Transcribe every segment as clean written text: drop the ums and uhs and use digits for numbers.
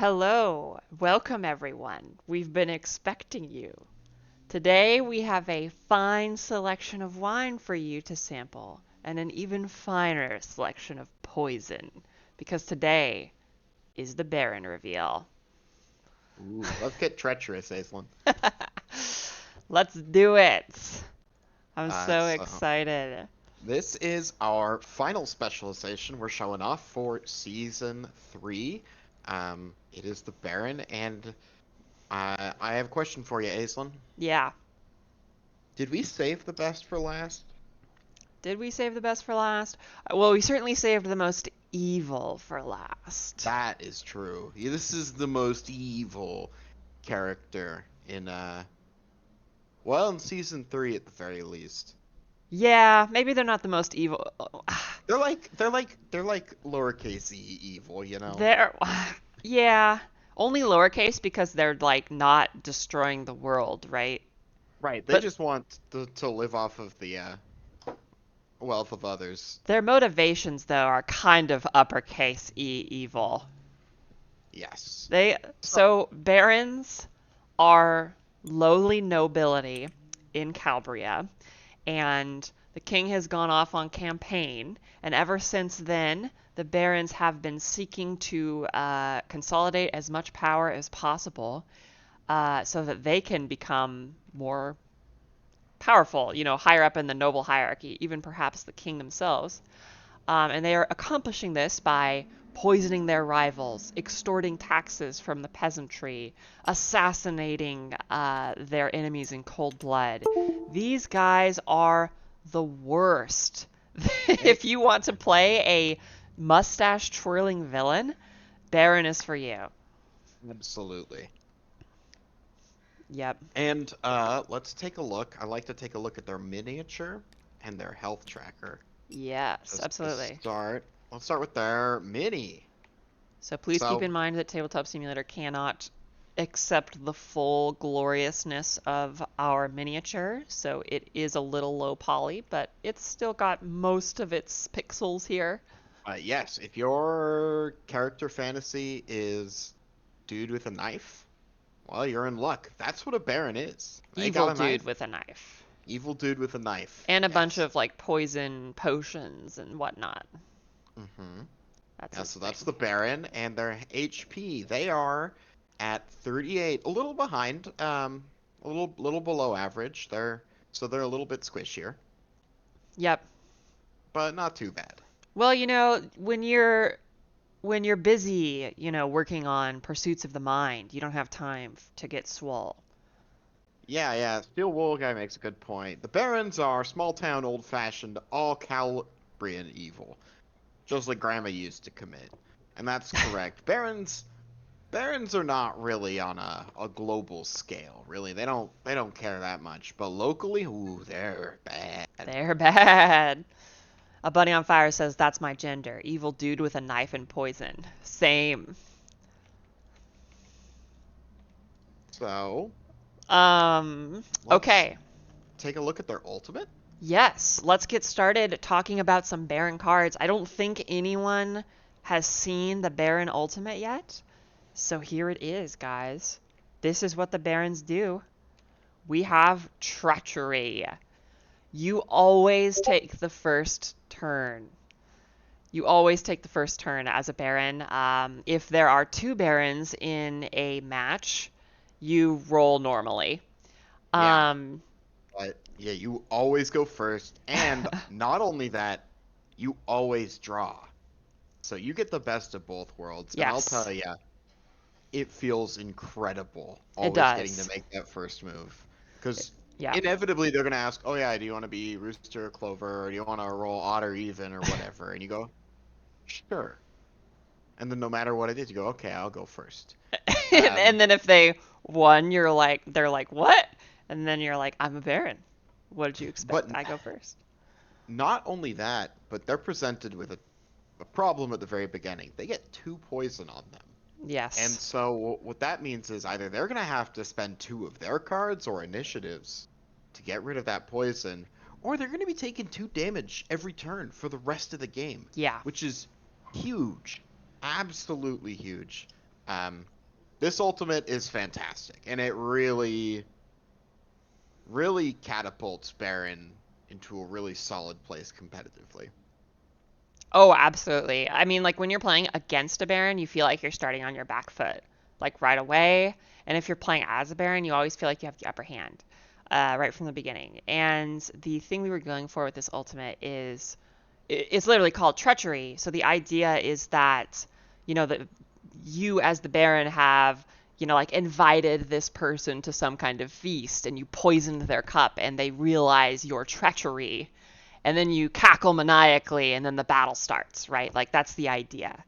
Hello, welcome everyone. We've been expecting you. Today we have a fine selection of wine for you to sample and an even finer selection of poison because today is the Baron reveal. Ooh, let's get treacherous, Aislyn. Let's do it. I'm so So excited. this is our final specialization we're showing off for season 3. It is the Baron, and I have a question for you, Aislyn. Yeah. Did we save the best for last? Did we save the best for last? Well, we certainly saved the most evil for last. That is true. This is the most evil character in season 3 at the very least. Yeah, maybe they're not the most evil. They're like lowercase evil, you know? They're, yeah, only lowercase because they're like not destroying the world, right? Right, they But just want to live off of the wealth of others. their motivations, though, are kind of uppercase evil. Yes. They So, so barons are lowly nobility in Calabria, and the king has gone off on campaign, and ever since then, the barons have been seeking to consolidate as much power as possible so that they can become more powerful, higher up in the noble hierarchy, even perhaps the king themselves. And they are accomplishing this by poisoning their rivals, extorting taxes from the peasantry, assassinating their enemies in cold blood. These guys are the worst. they If you want to play a mustache twirling villain, Baron is for you. absolutely. Yep. And let's take a look. I like to take a look at their miniature and their health tracker. Yes, Just to absolutely. start, let's start with their mini. So please keep So, in mind that Tabletop Simulator cannot accept the full gloriousness of our miniature. So it is a little low poly, but it's still got most of its pixels here. yes, if your character fantasy is dude with a knife, well, you're in luck. That's what a baron is. They Evil got a dude knife. with a knife. Evil dude with a knife. And a bunch Yes. of like poison potions and whatnot. Mm-hmm. That's Yeah, his so that's thing. the Baron and their HP. They are at 38, a little behind, a little below average. They're a little bit squishier, Yep. but not too bad. Well, when you're busy, working on pursuits of the mind, you don't have time to get swole. Yeah, yeah. Steel Wool guy makes a good point. The Barons are small town, old fashioned, all Calabrian evil, just like Grandma used to commit, and that's correct. Barons are not really on a global scale, really. They don't care that much. But locally, ooh, they're bad. They're bad. A bunny on fire says that's my gender. Evil dude with a knife and poison. Same. So let's Okay. take a look at their ultimate. Yes, let's get started talking about some Baron cards. I don't think anyone has seen the Baron Ultimate yet. So here it is, guys. This is what the Barons do. We have Treachery. You always take the first turn. You always take the first turn as a Baron. If there are two Barons in a match, you roll normally. Yeah, Um, but yeah, you always go first, and not only that, you always draw. So you get the best of both worlds, and I'll yes, tell you, it feels incredible it always getting to does. make that first move. Because Yeah. inevitably they're gonna ask, "Oh yeah, do you want to be Rooster or Clover, or do you want to roll odd or even or whatever?" And you go, "Sure." And then no matter what it is, you go, "Okay, I'll go first." And Um, then if they won, they're like, what? And then you're like, I'm a Baron. What did you expect? but I go first. not only that, but they're presented with a problem at the very beginning. They get 2 poison on them. And Yes. so what that means is either they're going to have to spend 2 of their cards or initiatives to get rid of that poison, or they're going to be taking 2 damage every turn for the rest of the game, Yeah. which is huge, absolutely huge. This ultimate is fantastic, and it really, really catapults Baron into a really solid place competitively. Oh, absolutely. I mean, like when you're playing against a Baron, you feel like you're starting on your back foot, like right away. And if you're playing as a Baron, you always feel like you have the upper hand, right from the beginning. And the thing we were going for with this ultimate is it's literally called treachery. So the idea is that, that you as the Baron have, like invited this person to some kind of feast and you poisoned their cup and they realize your treachery and then you cackle maniacally and then the battle starts, right? Like that's the idea.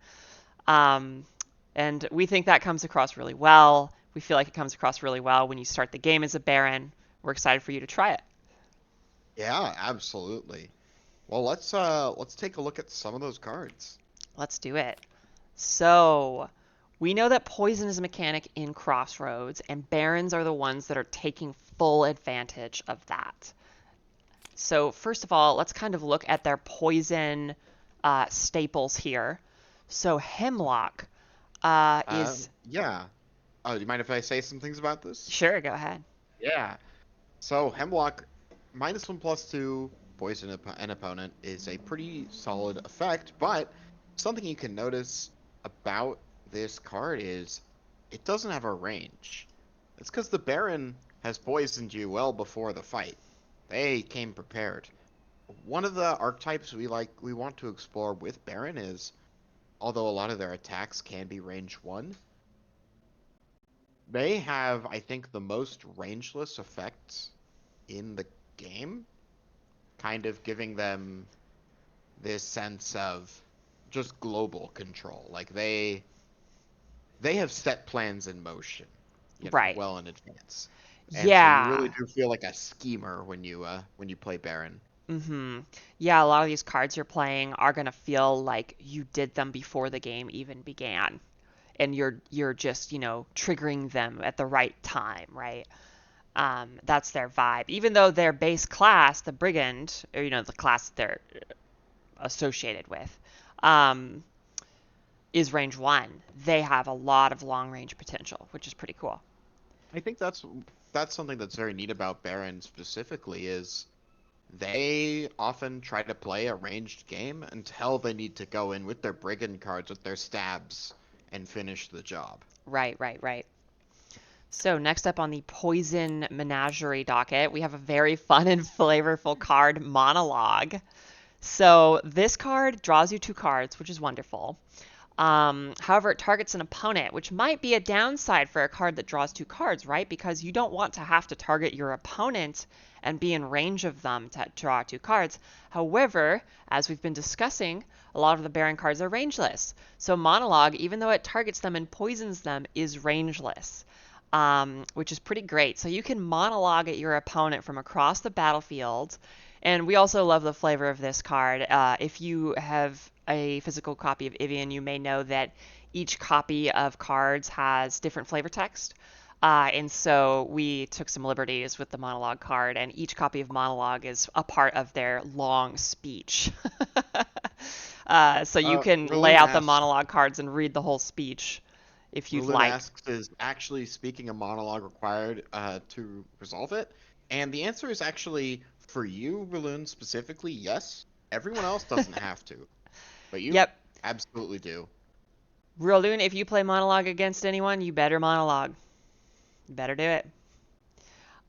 Um, and we think that comes across really well. We feel like it comes across really well when you start the game as a Baron. We're excited for you to try it. Yeah, absolutely. Well, let's take a look at some of those cards. Let's do it. So, we know that poison is a mechanic in Crossroads, and Barons are the ones that are taking full advantage of that. So, first of all, let's kind of look at their poison staples here. So, Hemlock is. Yeah. Oh, do you mind if I say some things about this? Sure, go ahead. Yeah. So Hemlock, -1/+2, poison an opponent is a pretty solid effect, but something you can notice about this card is it doesn't have a range. It's because the Baron has poisoned you well before the fight. They came prepared. One of the archetypes we want to explore with Baron is, although a lot of their attacks can be range 1, they have, I think, the most rangeless effects in the game, kind of giving them this sense of just global control. Like they have set plans in motion, Right. well in advance. And so you really Yeah. do feel like a schemer when you play Baron. Mm-hmm. Yeah, a lot of these cards you're playing are gonna feel like you did them before the game even began. And you're just, triggering them at the right time, right? That's their vibe. Even though their base class, the Brigand, or the class that they're associated with, um, is range 1, they have a lot of long range potential, which is pretty cool. I think that's something that's very neat about Baron specifically is they often try to play a ranged game until they need to go in with their brigand cards with their stabs and finish the job. Right, right, right. So next up on the Poison Menagerie docket, we have a very fun and flavorful card, Monologue. So this card draws you 2 cards, which is wonderful. However, it targets an opponent, which might be a downside for a card that draws 2 cards, right? Because you don't want to have to target your opponent and be in range of them to draw 2 cards. However, as we've been discussing, a lot of the Baron cards are rangeless. So Monologue, even though it targets them and poisons them, is rangeless, which is pretty great. So you can monologue at your opponent from across the battlefield. And we also love the flavor of this card. If you have a physical copy of Evian, you may know that each copy of cards has different flavor text. And so we took some liberties with the monologue card, and each copy of monologue is a part of their long speech. So you can lay Rulun out the asks, monologue cards and read the whole speech if you'd Rulun like. asks, is actually speaking a monologue required to resolve it? And the answer is actually, for you, Rulun, specifically, yes. Everyone else doesn't have to, but you Yep. absolutely do. Rilladoon, if you play monologue against anyone, you better monologue. You better do it.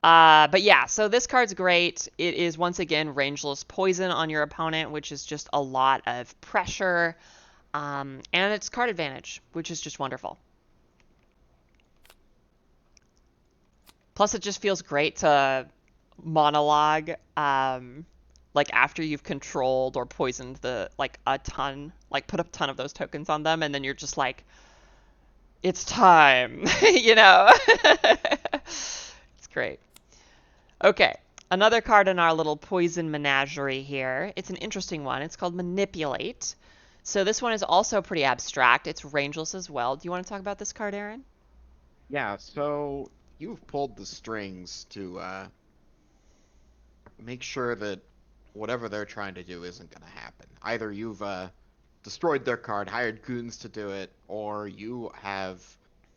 But yeah, so this card's great. It is once again rangeless poison on your opponent, which is just a lot of pressure. And it's card advantage, which is just wonderful. Plus, it just feels great to monologue, like after you've controlled or poisoned a ton, like put a ton of those tokens on them, and then you're just like, it's time, you know? It's great. Okay, another card in our little poison menagerie here. It's an interesting one. It's called Manipulate. So this one is also pretty abstract. It's rangeless as well. Do you want to talk about this card, Aaron? Yeah, so you've pulled the strings to make sure that whatever they're trying to do isn't going to happen. Either you've destroyed their card, hired goons to do it, or you have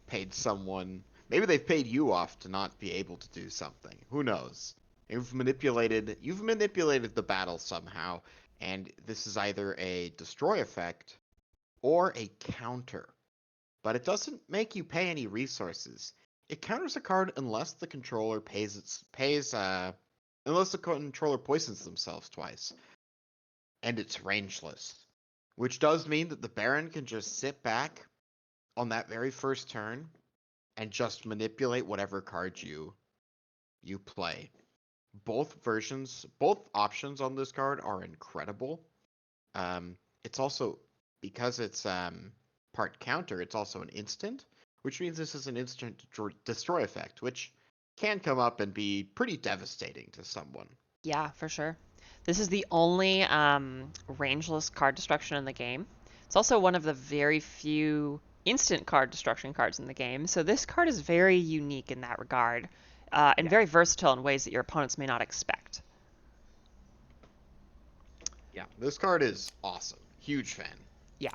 paid someone. Maybe they've paid you off to not be able to do something. Who knows? You've manipulated the battle somehow, and this is either a destroy effect or a counter. But it doesn't make you pay any resources. It counters a card unless the controller unless the controller poisons themselves twice. And it's rangeless. Which does mean that the Baron can just sit back on that very first turn and just manipulate whatever card you play. Both options on this card are incredible. It's also because it's part counter, it's also an instant, which means this is an instant destroy effect, which can come up and be pretty devastating to someone. Yeah, for sure. This is the only rangeless card destruction in the game. It's also one of the very few instant card destruction cards in the game, so this card is very unique in that regard, and Yeah, very versatile in ways that your opponents may not expect. yeah. This card is awesome. Huge fan. Yeah.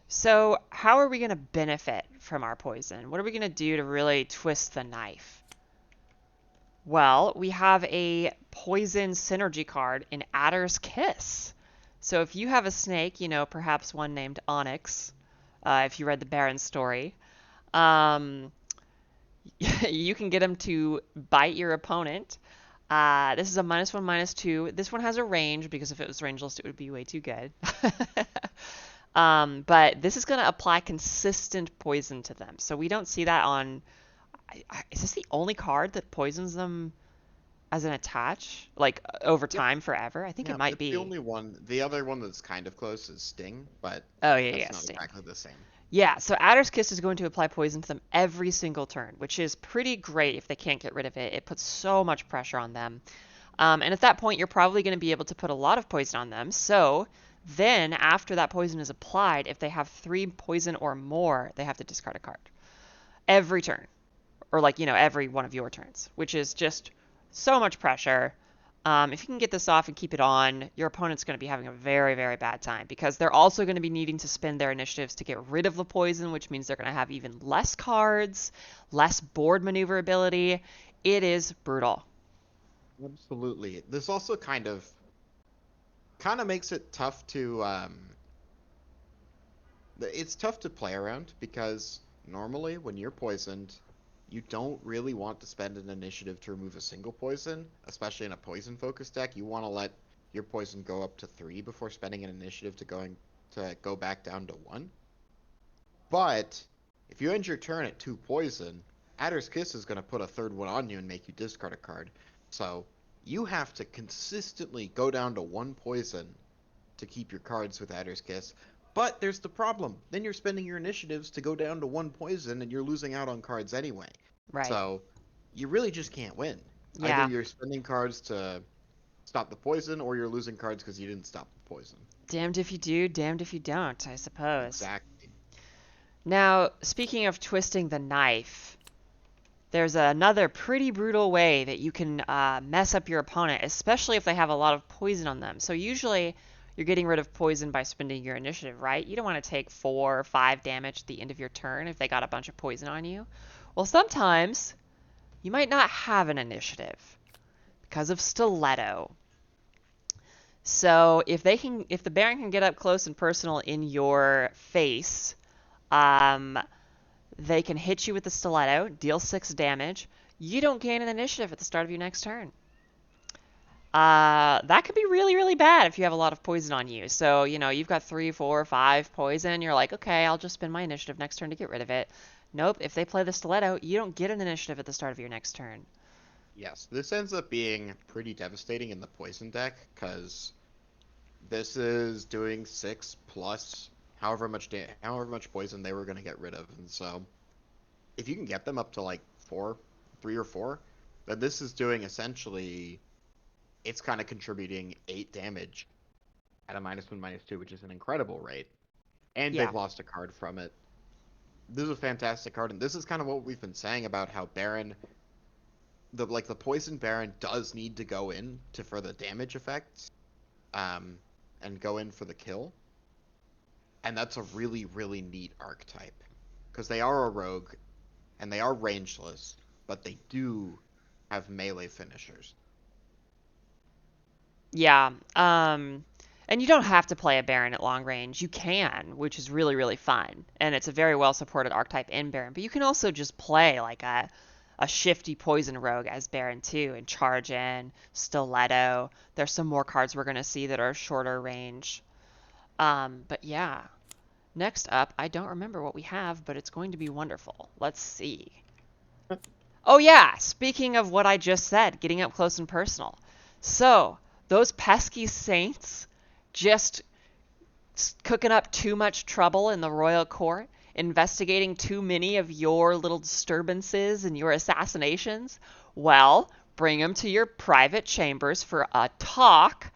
So, how are we going to benefit from our poison? What are we going to do to really twist the knife? Well, we have a poison synergy card in Adder's Kiss. So if you have a snake, perhaps one named Onyx, if you read the Baron story, um, you can get him to bite your opponent. This is a -1, -2. This one has a range because if it was rangeless, it would be way too good. But this is going to apply consistent poison to them. So we don't see that on. Is this the only card that poisons them as an attach, like over Yep. time forever? I think it Yeah, might it's the be. only one. The other one that's kind of close is Sting, but Oh yeah, that's yeah, not Sting. exactly the same. Yeah, so Adder's Kiss is going to apply poison to them every single turn, which is pretty great if they can't get rid of it. It puts so much pressure on them. And at that point, you're probably going to be able to put a lot of poison on them. So then, after that poison is applied, if they have 3 poison or more, they have to discard a card every turn, or every one of your turns, which is just so much pressure. If you can get this off and keep it on, your opponent's going to be having a very, very bad time because they're also going to be needing to spend their initiatives to get rid of the poison, which means they're going to have even less cards, less board maneuverability. It is brutal. Absolutely. This also kind of makes it tough to it's tough to play around because normally when you're poisoned, you don't really want to spend an initiative to remove a single poison, especially in a poison focused deck. You want to let your poison go up to 3 before spending an initiative to go back down to 1. But if you end your turn at 2 poison, Adder's Kiss is going to put a third one on you and make you discard a card. So you have to consistently go down to 1 poison to keep your cards with Adder's Kiss. But there's the problem. Then you're spending your initiatives to go down to 1 poison and you're losing out on cards anyway. Right. So you really just can't win. Either Yeah. you're spending cards to stop the poison or you're losing cards because you didn't stop the poison. Damned if you do, damned if you don't, I suppose. Exactly. Now, speaking of twisting the knife, there's another pretty brutal way that you can mess up your opponent, especially if they have a lot of poison on them. So usually you're getting rid of poison by spending your initiative, right? You don't want to take 4 or 5 damage at the end of your turn if they got a bunch of poison on you. Well, sometimes you might not have an initiative because of stiletto. So if the Baron can get up close and personal in your face, um, they can hit you with the stiletto, deal 6 damage. You don't gain an initiative at the start of your next turn. That could be really, really bad if you have a lot of poison on you. So, you've got 3, 4, 5 poison. You're like, okay, I'll just spend my initiative next turn to get rid of it. Nope, if they play the stiletto, you don't get an initiative at the start of your next turn. Yes, this ends up being pretty devastating in the poison deck because this is doing 6 plus however much poison they were going to get rid of. And so if you can get them up to like 3 or 4, then this is doing essentially it's kind of contributing 8 damage at a -1, -2, which is an incredible rate. And Yeah. they've lost a card from it. This is a fantastic card, and this is kind of what we've been saying about how Baron, the poison Baron does need to go in for the damage effects, and go in for the kill. And that's a really, really neat archetype because they are a rogue. and they are rangeless, but they do have melee finishers. Yeah. And you don't have to play a Baron at long range. You can, which is really, really fun. And it's a very well supported archetype in Baron. But you can also just play like a shifty poison rogue as Baron too and charge in, stiletto. There's some more cards we're gonna see that are shorter range. But yeah. Next up, I don't remember what we have, but it's going to be wonderful. Let's see. Oh yeah, speaking of what I just said, getting up close and personal. So, those pesky saints just cooking up too much trouble in the royal court, investigating too many of your little disturbances and your assassinations. Well, bring them to your private chambers for a talk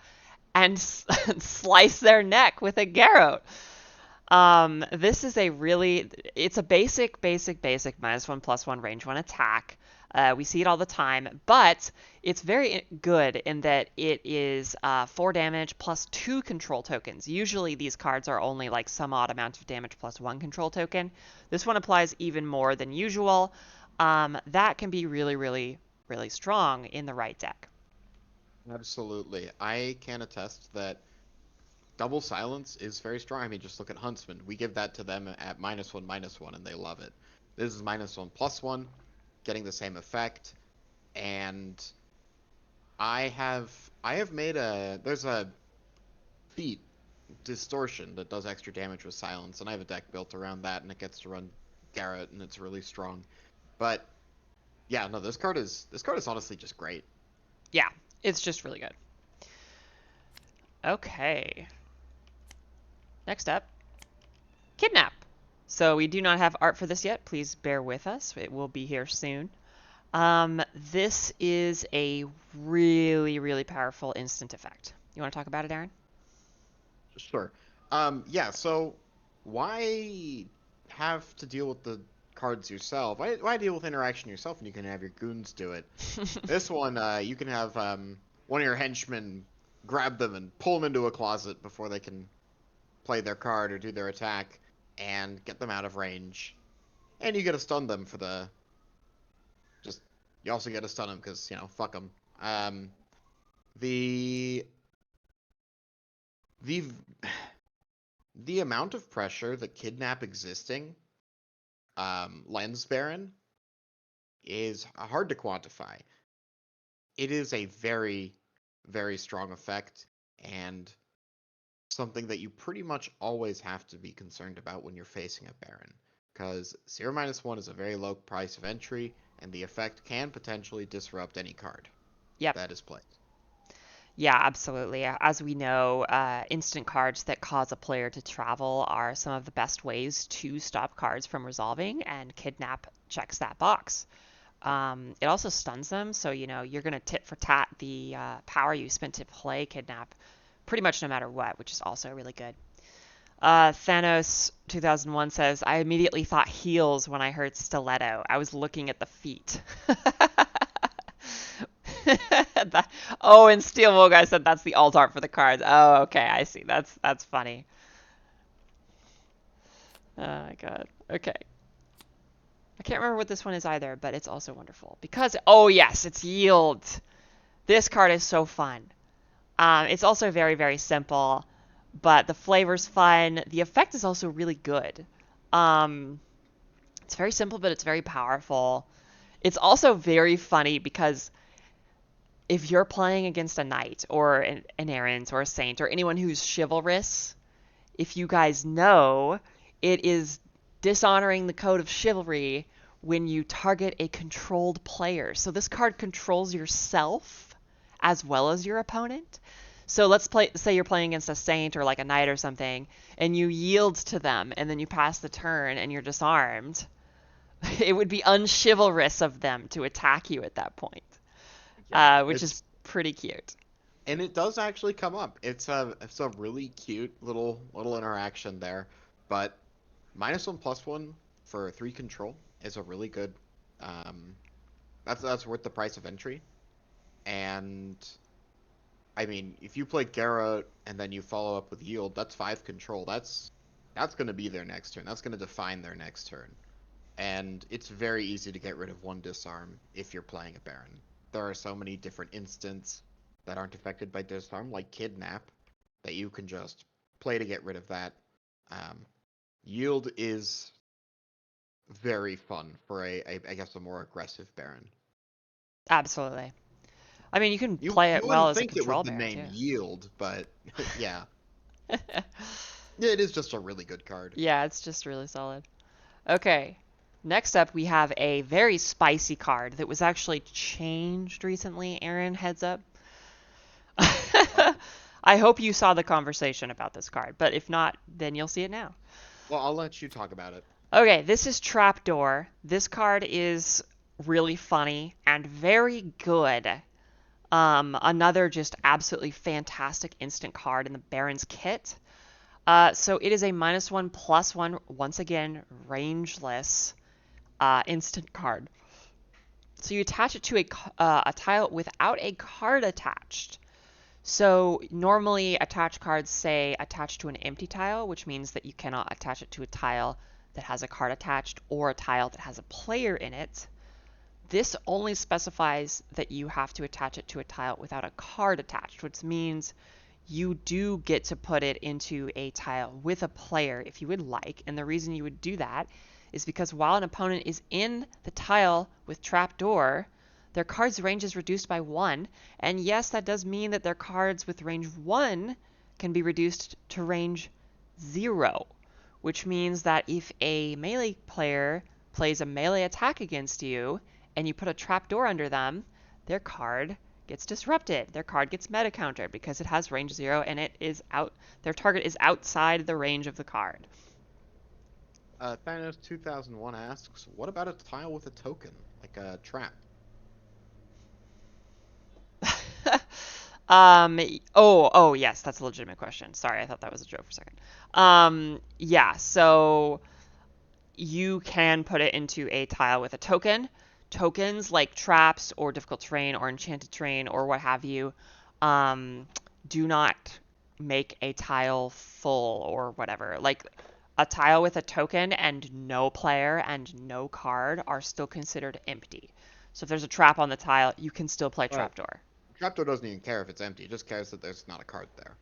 and slice their neck with a garrote. This is it's a basic -1/+1 range 1 attack. We see it all the time, but it's very good in that it is 4 damage plus 2 control tokens. Usually these cards are only like some odd amount of damage plus 1 control token. This one applies even more than usual. That can be really, really, really strong in the right deck. Absolutely. I can attest that double silence is very strong. I mean, just look at Huntsman. We give that to them at -1/-1, and they love it. This is -1/+1, getting the same effect. And I have made there's a feat distortion that does extra damage with silence, and I have a deck built around that, and it gets to run Garrett, and it's really strong. But yeah, no, this card is honestly just great. Yeah, it's just really good. Okay. Next up, Kidnap. So we do not have art for this yet. Please bear with us. It will be here soon. This is a really, really powerful instant effect. You want to talk about it, Aaron? Sure. Yeah, so why have to deal with the cards yourself? Why deal with interaction yourself when you can have your goons do it? This one, you can have one of your henchmen grab them and pull them into a closet before they can play their card or do their attack and get them out of range. And you get to stun them for the just. You also get to stun them because fuck them. The the the amount of pressure that Kidnap existing lens Baron is hard to quantify. It is a very, very strong effect and something that you pretty much always have to be concerned about when you're facing a Baron. Because 0-1 is a very low price of entry, and the effect can potentially disrupt any card Yep. that is played. Yeah, absolutely. As we know, instant cards that cause a player to travel are some of the best ways to stop cards from resolving, and Kidnap checks that box. It also stuns them, so you're going to tit for tat the power you spent to play Kidnap pretty much no matter what, which is also really good. Thanos 2001 says, I immediately thought heels when I heard stiletto. I was looking at the feet. Oh, and Steel Wool guy said that's the alt art for the cards. Oh, okay, I see. That's funny. Oh my god. Okay. I can't remember what this one is either, but it's also wonderful because oh yes, it's yield. This card is so fun. It's also very, very simple, but the flavor's fun. The effect is also really good. Um, it's very simple, but it's very powerful. It's also very funny because if you're playing against a knight or an errant or a saint or anyone who's chivalrous, if you guys know, it is dishonoring the code of chivalry when you target a controlled player. So this card controls yourself as well as your opponent. So say you're playing against a saint or like a knight or something, and you yield to them, and then you pass the turn and you're disarmed. It would be unchivalrous of them to attack you at that point, Yeah, which is it's pretty cute. and it does actually come up. It's a really cute little interaction there, but -1/+1 for 3 control is a really good. Um, that's worth the price of entry, and I mean, if you play Garrett and then you follow up with yield, that's 5 control. That's going to be their next turn. That's going to define their next turn. and it's very easy to get rid of one disarm if you're playing a Baron. There are so many different instants that aren't affected by disarm, like Kidnap, that you can just play to get rid of that. Um, Yield is very fun for I guess a more aggressive Baron. Absolutely. I mean, you can You play you it well wouldn't as a think it with control the Baron name too. Yield, but yeah. Yeah, it is just a really good card. Yeah, it's just really solid. Okay. Next up, we have a very spicy card that was actually changed recently. Aaron, heads up. Oh, I hope you saw the conversation about this card, but if not, then you'll see it now. well, I'll let you talk about it. Okay, this is Trapdoor. This card is really funny and very good. Another just absolutely fantastic instant card in the Baron's kit. So it is a -1/+1, once again, rangeless instant card. So you attach it to a tile without a card attached. So normally attached cards say attached to an empty tile, which means that you cannot attach it to a tile that has a card attached or a tile that has a player in it. This only specifies that you have to attach it to a tile without a card attached, which means you do get to put it into a tile with a player if you would like. And the reason you would do that is because while an opponent is in the tile with Trapdoor, their card's range is reduced by 1. And yes, that does mean that their cards with range 1 can be reduced to range 0, which means that if a melee player plays a melee attack against you and you put a Trapdoor under them, their card gets disrupted. Their card gets meta countered because it has range 0 and it is out. Their target is outside the range of the card. Thanos 2001 asks, what about a tile with a token, like a trap? Oh yes, that's a legitimate question. Sorry, I thought that was a joke for a second. Yeah, so you can put it into a tile with a token. Tokens like traps or difficult terrain or enchanted terrain or what have you do not make a tile full or whatever. Like a tile with a token and no player and no card are still considered empty. So if there's a trap on the tile, you can still play Well, Trapdoor. Trapdoor doesn't even care if it's empty, it just cares that there's not a card there.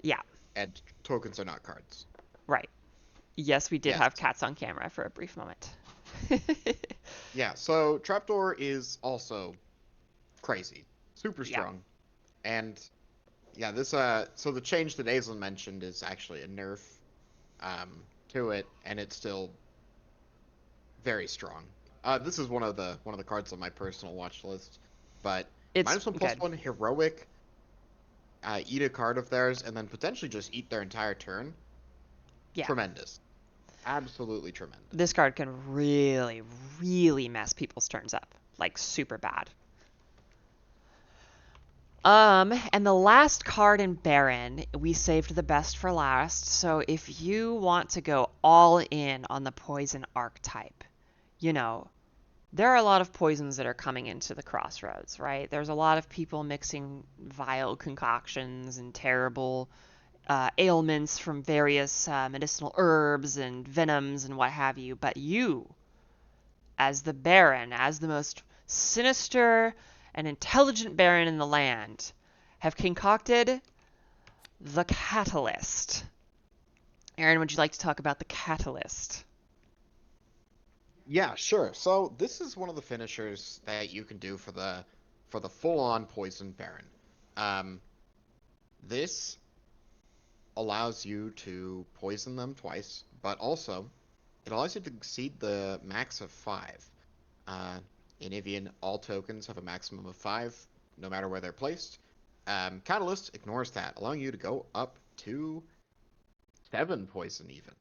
Yeah, And tokens are not cards. right. Yes, we did Yes. have cats on camera for a brief moment. Yeah, so Trapdoor is also crazy. Super Yeah. strong. And yeah, this so the change that Aislyn mentioned is actually a nerf to it, and it's still very strong. This is one of the cards on my personal watch list. But It's good. -1/+1 heroic, eat a card of theirs, and then potentially just eat their entire turn. Yeah. Tremendous. Absolutely tremendous. This card can really, really mess people's turns up. Like, super bad. And the last card in Baron, we saved the best for last. So if you want to go all in on the poison archetype, you know, there are a lot of poisons that are coming into the Crossroads, right? There's a lot of people mixing vile concoctions and terrible ailments from various medicinal herbs and venoms and what have you. But you, as the Baron, as the most sinister and intelligent Baron in the land, have concocted the Catalyst. Aaron, would you like to talk about the Catalyst? Yeah, sure. So this is one of the finishers that you can do for the full-on poison Baron. Um, this allows you to poison them twice, but also it allows you to exceed the max of 5. In Evian, all tokens have a maximum of 5, no matter where they're placed. Catalyst ignores that, allowing you to go up to 7 poison even.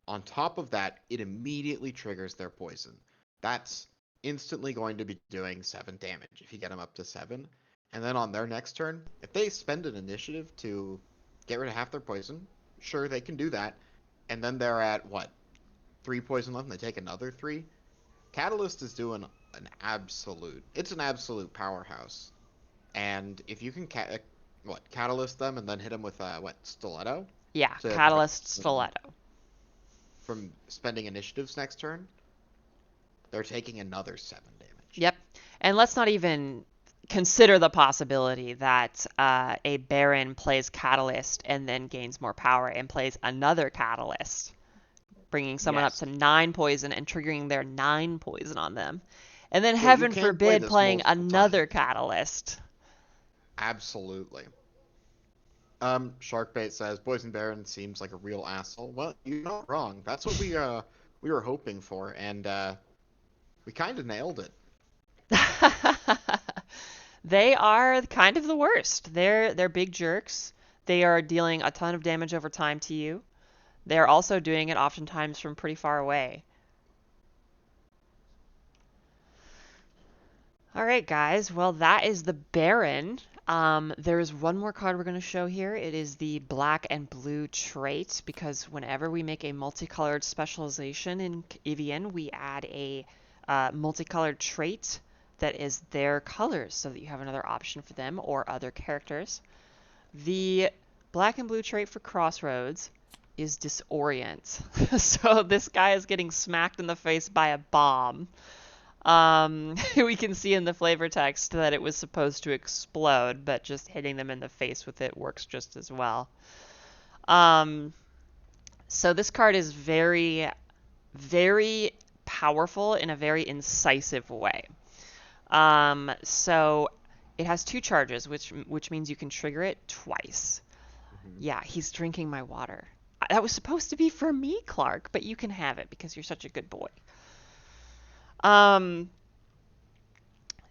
On top of that, it immediately triggers their poison. That's instantly going to be doing 7 damage if you get them up to 7. And then on their next turn, if they spend an initiative to get rid of half their poison, sure, they can do that. And then they're at, what, 3 poison left and they take another 3? Catalyst is doing it's an absolute powerhouse. And if you can, catalyst them and then hit them with, stiletto? Yeah, To prevent Catalyst Stiletto. from spending initiatives next turn, they're taking another 7 damage. Yep. And let's not even consider the possibility that a Baron plays Catalyst and then gains more power and plays another Catalyst, bringing someone up Yes. to 9 poison and triggering their 9 poison on them. And then, Yeah, you heaven can play forbid, this playing multiple another times. Catalyst. Absolutely. Sharkbait says Poison Baron seems like a real asshole. Well, you're not wrong. That's what we were hoping for, and we kind of nailed it. They are kind of the worst. They're big jerks. They are dealing a ton of damage over time to you. They're also doing it oftentimes from pretty far away. All right, guys. Well, that is the Baron. There's one more card we're going to show here. It is the Black and Blue trait, because whenever we make a multicolored specialization in Evian, we add a multicolored trait that is their colors so that you have another option for them or other characters. The Black and Blue trait for Crossroads is Disorient. So this guy is getting smacked in the face by a bomb. We can see in the flavor text that it was supposed to explode, but just hitting them in the face with it works just as well. Um, so this card is very, very powerful in a very incisive way. So it has 2 charges, which means you can trigger it twice. Mhm. Yeah, he's drinking my water. That was supposed to be for me, Clark, but you can have it because you're such a good boy. Um,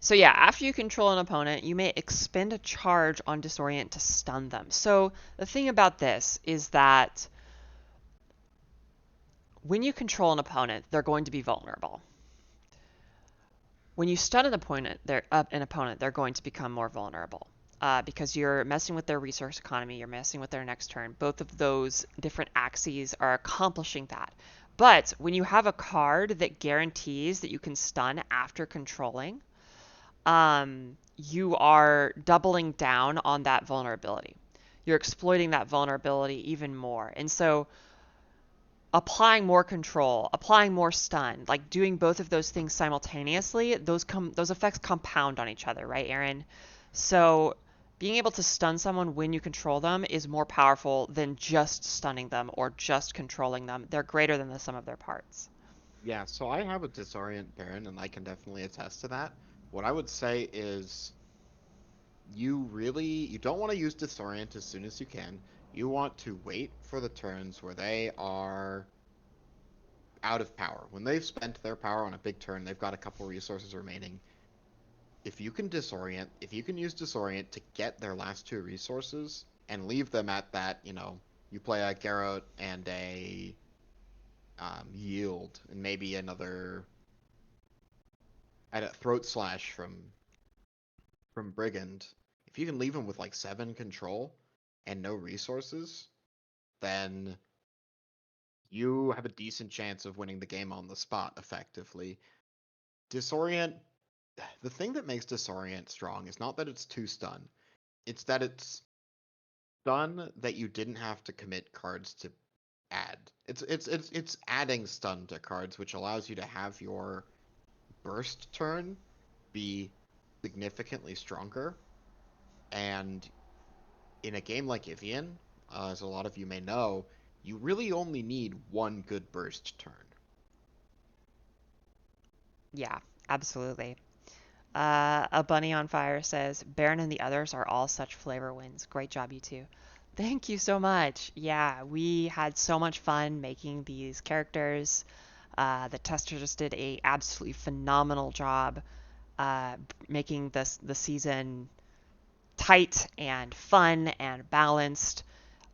So yeah, after you control an opponent, you may expend a charge on Disorient to stun them. So the thing about this is that when you control an opponent, they're going to be vulnerable. When you stun an opponent, they're going to become more vulnerable. Because you're messing with their resource economy, you're messing with their next turn. Both of those different axes are accomplishing that. But when you have a card that guarantees that you can stun after controlling, you are doubling down on that vulnerability. You're exploiting that vulnerability even more. And so applying more control, applying more stun, like doing both of those things simultaneously, those effects compound on each other, right, Aaron? So being able to stun someone when you control them is more powerful than just stunning them or just controlling them. They're greater than the sum of their parts. Yeah, so I have a Disorient Baron, and I can definitely attest to that. What I would say is you don't want to use Disorient as soon as you can. You want to wait for the turns where they are out of power. When they've spent their power on a big turn, they've got a couple resources remaining. If you can use Disorient to get their last 2 resources and leave them at that, you play a Garrote and a Yield and maybe another at a Throat Slash from Brigand. If you can leave them with like 7 control and no resources, then you have a decent chance of winning the game on the spot effectively. Disorient, the thing that makes Disorient strong is not that it's 2 stun, it's that it's stun that you didn't have to commit cards to add. It's adding stun to cards, which allows you to have your burst turn be significantly stronger. And in a game like Evian, as a lot of you may know, you really only need 1 good burst turn. Yeah, absolutely. A bunny on fire says, Baron and the others are all such flavor wins. Great job, you two. Thank you so much. Yeah, we had so much fun making these characters. The testers did a absolutely phenomenal job making the season tight and fun and balanced.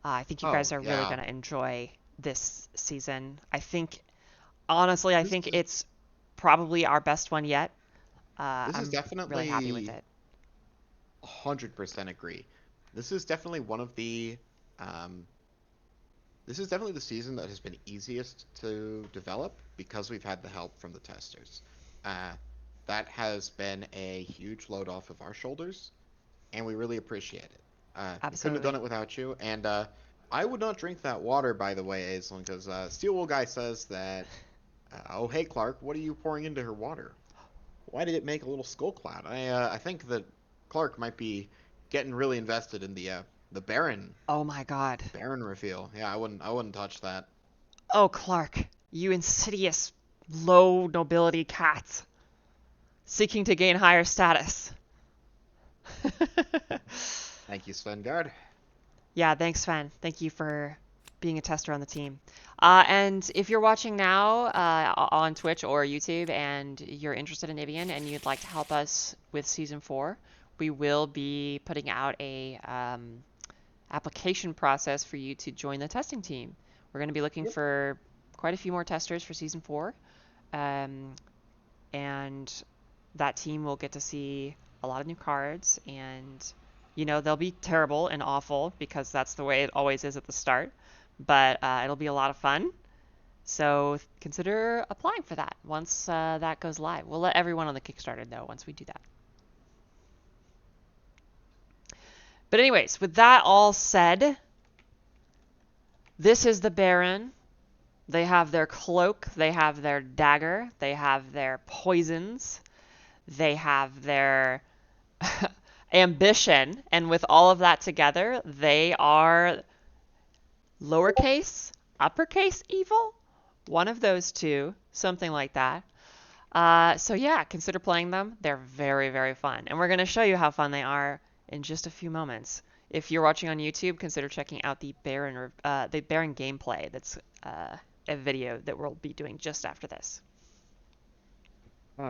I think you guys Oh, are really yeah. going to enjoy this season. Honestly, I This think is it's probably our best one yet. this is I'm really happy with definitely it. 100% agree. This is definitely one of the um, this is definitely the season that has been easiest to develop because we've had the help from the testers. Uh, that has been a huge load off of our shoulders, and we really appreciate it. We couldn't have done Absolutely. it without you, and I would not drink that water, by the way, Aislinn, because Steel Wool Guy says that Oh, hey, Clark, what are you pouring into her water? Why did it make a little skull cloud? I think that Clark might be getting really invested in the Oh my God. Baron reveal. Yeah, I wouldn't touch that. Oh, Clark, you insidious, low nobility cat, seeking to gain higher status. Thank you, Svengard. Yeah, thanks, Sven. Thank you for being a tester on the team. And if you're watching now on Twitch or YouTube and you're interested in Evian and you'd like to help us with Season 4, we will be putting out a application process for you to join the testing team. We're going to be looking Yep. for quite a few more testers for Season 4. Um, and that team will get to see a lot of new cards, and they'll be terrible and awful because that's the way it always is at the start, but it'll be a lot of fun. So consider applying for that once that goes live. We'll let everyone on the Kickstarter know once we do that. But anyways, with that all said, this is the Baron. They have their cloak, they have their dagger, they have their poisons, they have their ambition, and with all of that together, they are lowercase, uppercase evil? One of those two, something like that. So yeah, consider playing them. They're very, very fun. And we're going to show you how fun they are in just a few moments. If you're watching on YouTube, consider checking out the Baron gameplay. That's a video that we'll be doing just after this.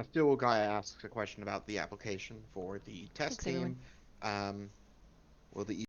Still guy asks a question about the application for the test Thanks, everyone. team. Will the